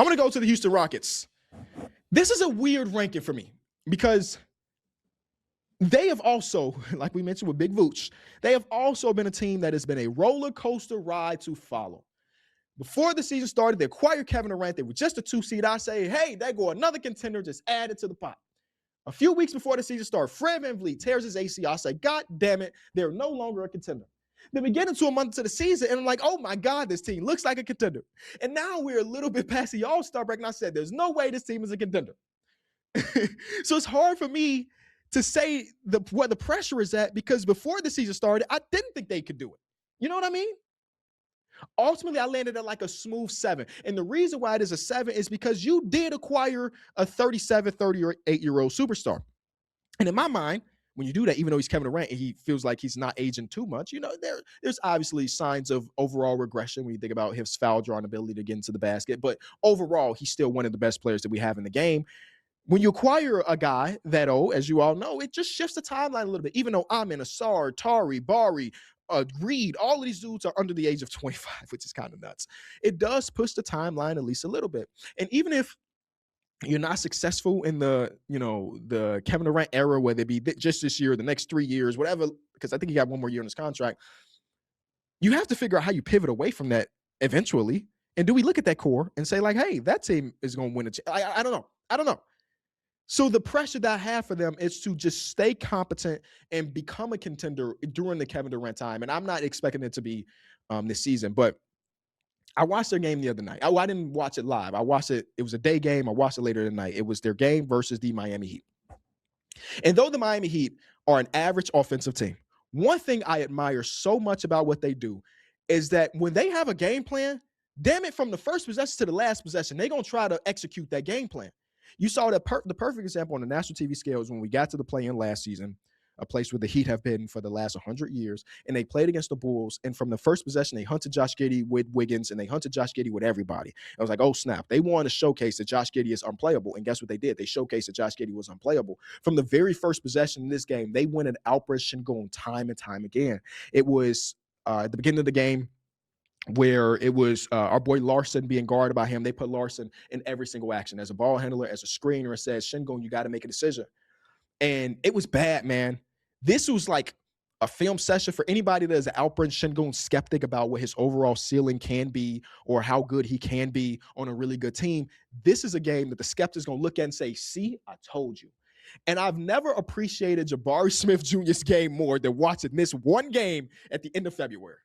I'm going to go to the Houston Rockets. This is a weird ranking for me because they have also, like we mentioned with Big Vooch, they have also been a team that has been a roller coaster ride to follow. Before the season started, they acquired Kevin Durant. They were just a 2 seed. I say, hey, there go another contender just added to the pot. A few weeks before the season started, Fred VanVleet tears his ACL. I say, God damn it, they're no longer a contender. Then we get into a month into the season, and I'm like, oh my God, this team looks like a contender. And now we're a little bit past the All-Star break, and I said, there's no way this team is a contender. So it's hard for me to say where the pressure is at because before the season started, I didn't think they could do it. You know what I mean? Ultimately, I landed at like a smooth 7. And the reason why it is a 7 is because you did acquire a 37, 38-year-old superstar. And in my mind, when you do that, even though he's Kevin Durant and he feels like he's not aging too much, you know, there's obviously signs of overall regression when you think about his foul drawing ability to get into the basket. But overall, he's still one of the best players that we have in the game. When you acquire a guy that old, as you all know, it just shifts the timeline a little bit. Even though I'm in Asar, Tari, Bari, Reed, all of these dudes are under the age of 25, which is kind of nuts. It does push the timeline at least a little bit. And even if you're not successful in the Kevin Durant era, whether it be just this year, the next 3 years, whatever, because I think he got one more year in his contract, you have to figure out how you pivot away from that eventually. And do we look at that core and say like, hey, that team is going to win I don't know. I don't know. So the pressure that I have for them is to just stay competent and become a contender during the Kevin Durant time. And I'm not expecting it to be this season, but I watched their game the other night. I didn't watch it live. I watched it. It was a day game. I watched it later in the night. It was their game versus the Miami Heat. And though the Miami Heat are an average offensive team, one thing I admire so much about what they do is that when they have a game plan, damn it, from the first possession to the last possession, they're going to try to execute that game plan. You saw the perfect example on the national TV scales when we got to the play-in last season, a place where the Heat have been for the last 100 years, and they played against the Bulls, and from the first possession, they hunted Josh Giddey with Wiggins, and they hunted Josh Giddey with everybody. I was like, oh, snap. They wanted to showcase that Josh Giddey is unplayable, and guess what they did? They showcased that Josh Giddey was unplayable. From the very first possession in this game, they went at Alperen Sengun time and time again. It was at the beginning of the game, where it was our boy Larson being guarded by him. They put Larson in every single action as a ball handler, as a screener. It says, Sengun, you got to make a decision. And it was bad, man. This was like a film session for anybody that is an Alperen Sengun skeptic about what his overall ceiling can be or how good he can be on a really good team. This is a game that the skeptic's going to look at and say, see, I told you. And I've never appreciated Jabari Smith Jr.'s game more than watching this one game at the end of February.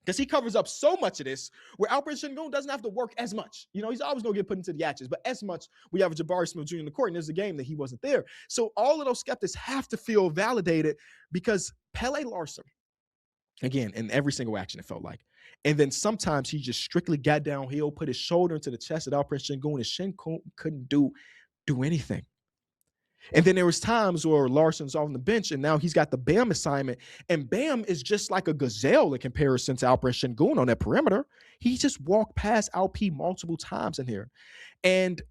Because he covers up so much of this where Alperen Sengun doesn't have to work as much. You know, he's always going to get put into the actions, but as much we have a Jabari Smith Jr. in the court, and there's a game that he wasn't there. So all of those skeptics have to feel validated because Pele Larson, again, in every single action, it felt like. And then sometimes he just strictly got downhill, put his shoulder into the chest of Alperen Sengun, and Sengun couldn't do anything. And then there was times where Larson's on the bench, and now he's got the Bam assignment, and Bam is just like a gazelle in comparison to Alperen Sengun on that perimeter. He just walked past LP multiple times in here. And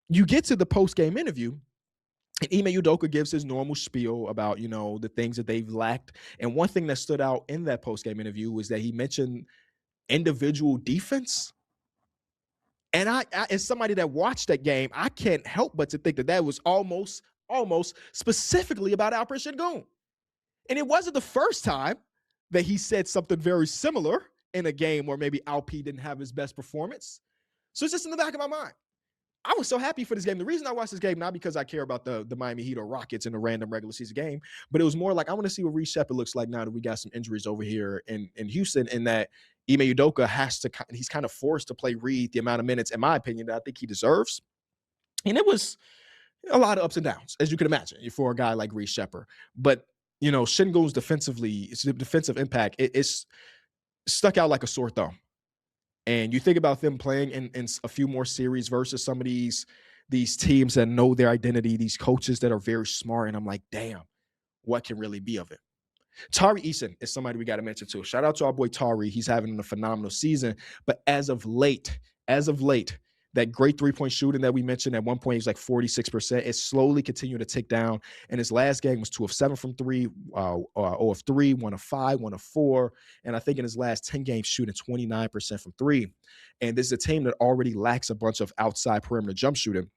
you get to the post-game interview, and Ime Udoka gives his normal spiel about, you know, the things that they've lacked. And one thing that stood out in that post-game interview was that he mentioned individual defense. And I, as somebody that watched that game, I can't help but to think that was almost specifically about Alperen Sengun. And it wasn't the first time that he said something very similar in a game where maybe Alp didn't have his best performance. So it's just in the back of my mind. I was so happy for this game. The reason I watched this game, not because I care about the Miami Heat or Rockets in a random regular season game, but it was more like I want to see what Reece Shepard looks like now that we got some injuries over here in Houston, and that Ime Udoka he's kind of forced to play Reed the amount of minutes, in my opinion, that I think he deserves. And it was a lot of ups and downs, as you can imagine, for a guy like Reece Shepard. But, you know, Sengun's defensive impact, it's stuck out like a sore thumb. And you think about them playing in a few more series versus some of these teams that know their identity, these coaches that are very smart. And I'm like, damn, what can really be of it? Tari Eason is somebody we got to mention too. Shout out to our boy Tari. He's having a phenomenal season. But as of late, that great three-point shooting that we mentioned. At one point, he was like 46%. It slowly continued to tick down. And his last game was 2 of 7 from 3, 0 of 3, 1 of 5, 1 of 4. And I think in his last 10 games, shooting 29% from 3. And this is a team that already lacks a bunch of outside perimeter jump shooting.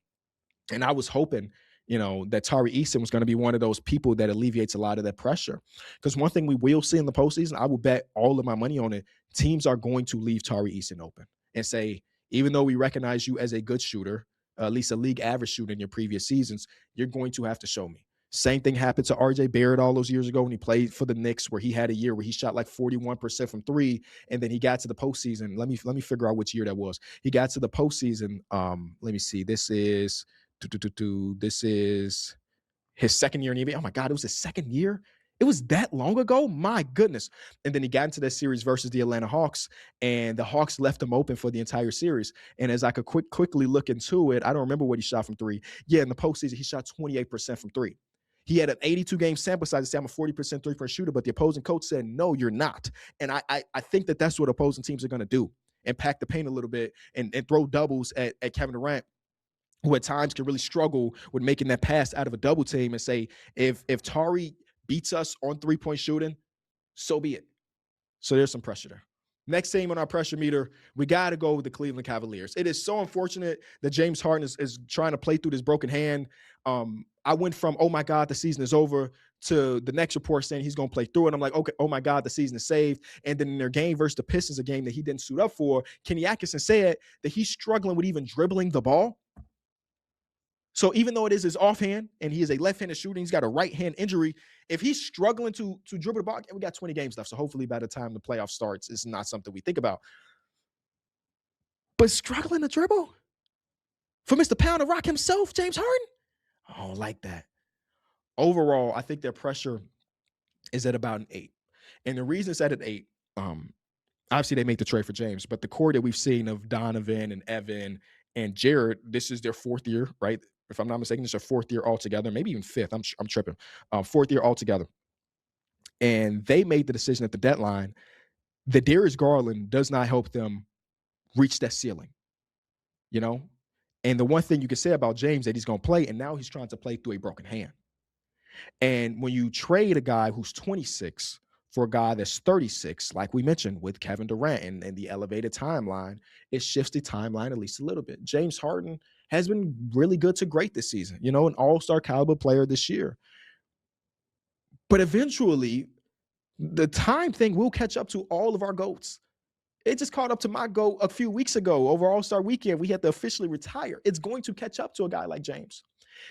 And I was hoping, that Tari Eason was going to be one of those people that alleviates a lot of that pressure. Because one thing we will see in the postseason, I will bet all of my money on it, teams are going to leave Tari Eason open and say, even though we recognize you as a good shooter, at least a league average shooter in your previous seasons, you're going to have to show me. Same thing happened to RJ Barrett all those years ago when he played for the Knicks, where he had a year where he shot like 41% from 3, and then he got to the postseason. Let me figure out which year that was. He got to the postseason. Let me see. This is his second year in the NBA. Oh my God, it was his second year. It was that long ago? My goodness. And then he got into that series versus the Atlanta Hawks, and the Hawks left him open for the entire series. And as I could quickly look into it, I don't remember what he shot from 3. Yeah, in the postseason, he shot 28% from 3. He had an 82-game sample size to say I'm a 40% three-point shooter, but the opposing coach said, no, you're not. And I think that's what opposing teams are going to do, and pack the paint a little bit and throw doubles at Kevin Durant, who at times can really struggle with making that pass out of a double team, and say, if Tari beats us on three-point shooting, so be it. So there's some pressure there. Next team on our pressure meter, we got to go with the Cleveland Cavaliers. It is so unfortunate that James Harden is trying to play through this broken hand. I went from, oh my God, the season is over, to the next report saying he's going to play through it. I'm like, okay, oh my God, the season is saved. And then in their game versus the Pistons, a game that he didn't suit up for, Kenny Atkinson said that he's struggling with even dribbling the ball. So even though it is his offhand and he is a left-handed shooter, he's got a right-hand injury. If he's struggling to dribble the ball, we got 20 games left. So hopefully by the time the playoff starts, it's not something we think about. But struggling to dribble for Mr. Pound and Rock himself, James Harden? I don't like that. Overall, I think their pressure is at about an 8. And the reason it's at an 8, obviously they made the trade for James, but the core that we've seen of Donovan and Evan and Jared, this is their 4th year, right? If I'm not mistaken, it's their 4th year altogether, maybe even 5th. I'm tripping. 4th year altogether. And they made the decision at the deadline that Darius Garland does not help them reach that ceiling, And the one thing you can say about James that he's going to play, and now he's trying to play through a broken hand. And when you trade a guy who's 26 for a guy that's 36, like we mentioned with Kevin Durant and the elevated timeline, it shifts the timeline at least a little bit. James Harden has been really good to great this season, an all-star caliber player this year. But eventually, the time thing will catch up to all of our GOATs. It just caught up to my GOAT a few weeks ago over All-Star Weekend. We had to officially retire. It's going to catch up to a guy like James.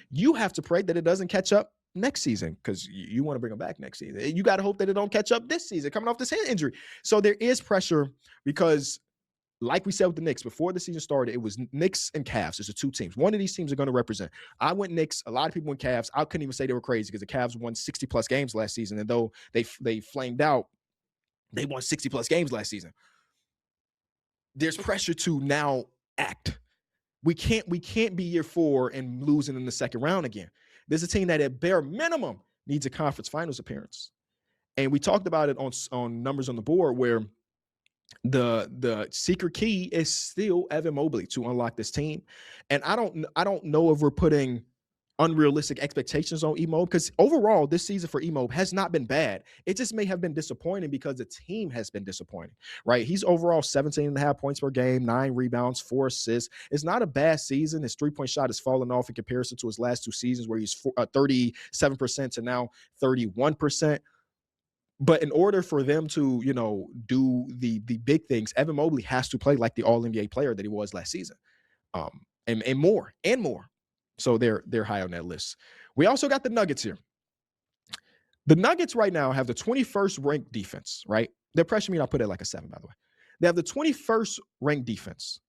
You have to pray that it doesn't catch up next season, because you want to bring him back next season. You got to hope that it don't catch up this season, coming off this hand injury. So there is pressure because, like we said with the Knicks, before the season started, it was Knicks and Cavs. There's the 2 teams. One of these teams are going to represent. I went Knicks. A lot of people went Cavs. I couldn't even say they were crazy because the Cavs won 60-plus games last season. And though they flamed out, they won 60-plus games last season. There's pressure to now act. We can't be year 4 and losing in the second round again. There's a team that at bare minimum needs a conference finals appearance. And we talked about it on Numbers on the Board, where the secret key is still Evan Mobley to unlock this team. And I don't know if we're putting unrealistic expectations on Emo, because overall this season for Emo has not been bad. It just may have been disappointing because the team has been disappointing, right? He's overall 17.5 points per game, 9 rebounds, 4 assists. It's not a bad season. His three-point shot has fallen off in comparison to his last 2 seasons, where he's 37% to now 31%. But in order for them to, do the big things, Evan Mobley has to play like the All-NBA player that he was last season, and more. So they're high on that list. We also got the Nuggets here. The Nuggets right now have the 21st ranked defense, right? Their pressure meter, I put it like a 7, by the way. They have the 21st ranked defense.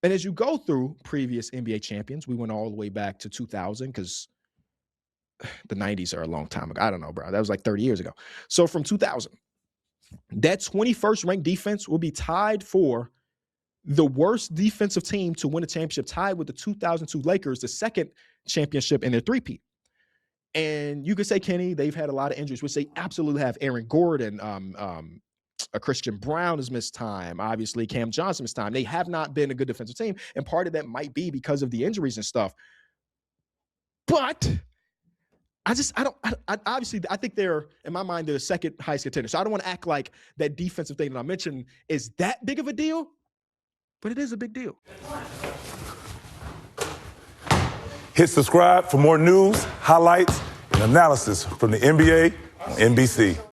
And as you go through previous NBA champions, we went all the way back to 2000, because the 90s are a long time ago. I don't know, bro. That was like 30 years ago. So from 2000, that 21st ranked defense will be tied for the worst defensive team to win a championship, tied with the 2002 Lakers, the second championship in their three-peat. And you could say, Kenny, they've had a lot of injuries, which they absolutely have. Aaron Gordon, a Christian Brown has missed time. Obviously, Cam Johnson missed time. They have not been a good defensive team, and part of that might be because of the injuries and stuff. But obviously, I think they're, in my mind, they're the second highest contender. So I don't want to act like that defensive thing that I mentioned is that big of a deal, but it is a big deal. Hit subscribe for more news, highlights, and analysis from the NBA on NBC.